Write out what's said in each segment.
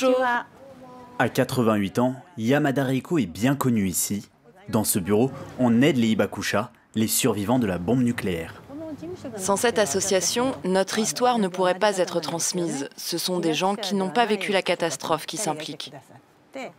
Bonjour. À 88 ans, Yamada Reiko est bien connu ici. Dans ce bureau, on aide les Hibakusha, les survivants de la bombe nucléaire. Sans cette association, notre histoire ne pourrait pas être transmise. Ce sont des gens qui n'ont pas vécu la catastrophe qui s'impliquent.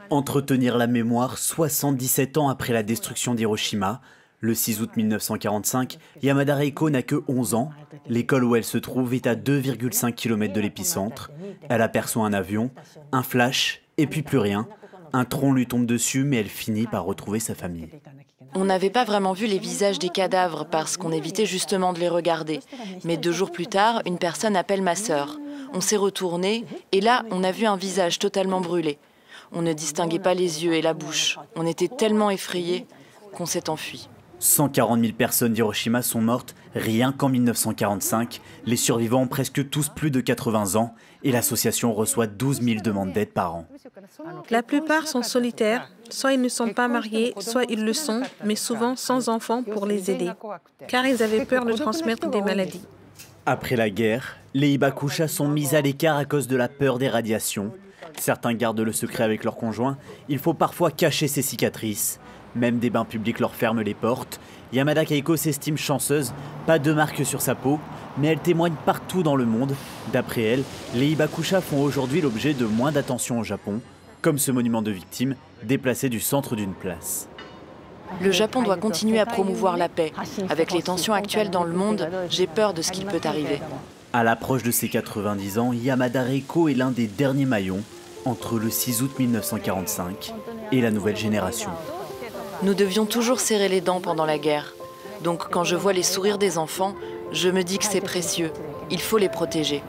Entretenir la mémoire 77 ans après la destruction d'Hiroshima. Le 6 août 1945, Yamada Reiko n'a que 11 ans. L'école où elle se trouve est à 2,5 km de l'épicentre. Elle aperçoit un avion, un flash, et puis plus rien. Un tronc lui tombe dessus, mais elle finit par retrouver sa famille. On n'avait pas vraiment vu les visages des cadavres parce qu'on évitait justement de les regarder. Mais 2 jours plus tard, une personne appelle ma sœur. On s'est retourné et là, on a vu un visage totalement brûlé. On ne distinguait pas les yeux et la bouche. On était tellement effrayés qu'on s'est enfui. 140 000 personnes d'Hiroshima sont mortes rien qu'en 1945. Les survivants ont presque tous plus de 80 ans et l'association reçoit 12 000 demandes d'aide par an. La plupart sont solitaires, soit ils ne sont pas mariés, soit ils le sont, mais souvent sans enfants pour les aider, car ils avaient peur de transmettre des maladies. Après la guerre, les Hibakusha sont mis à l'écart à cause de la peur des radiations. Certains gardent le secret avec leurs conjoints. Il faut parfois cacher ses cicatrices. Même des bains publics leur ferment les portes. Yamada Keiko s'estime chanceuse, pas de marque sur sa peau, mais elle témoigne partout dans le monde. D'après elle, les Hibakusha font aujourd'hui l'objet de moins d'attention au Japon, comme ce monument de victimes déplacé du centre d'une place. Le Japon doit continuer à promouvoir la paix. Avec les tensions actuelles dans le monde, j'ai peur de ce qui peut arriver. À l'approche de ses 90 ans, Yamada Reiko est l'un des derniers maillons entre le 6 août 1945 et la nouvelle génération. Nous devions toujours serrer les dents pendant la guerre. Donc quand je vois les sourires des enfants, je me dis que c'est précieux. Il faut les protéger.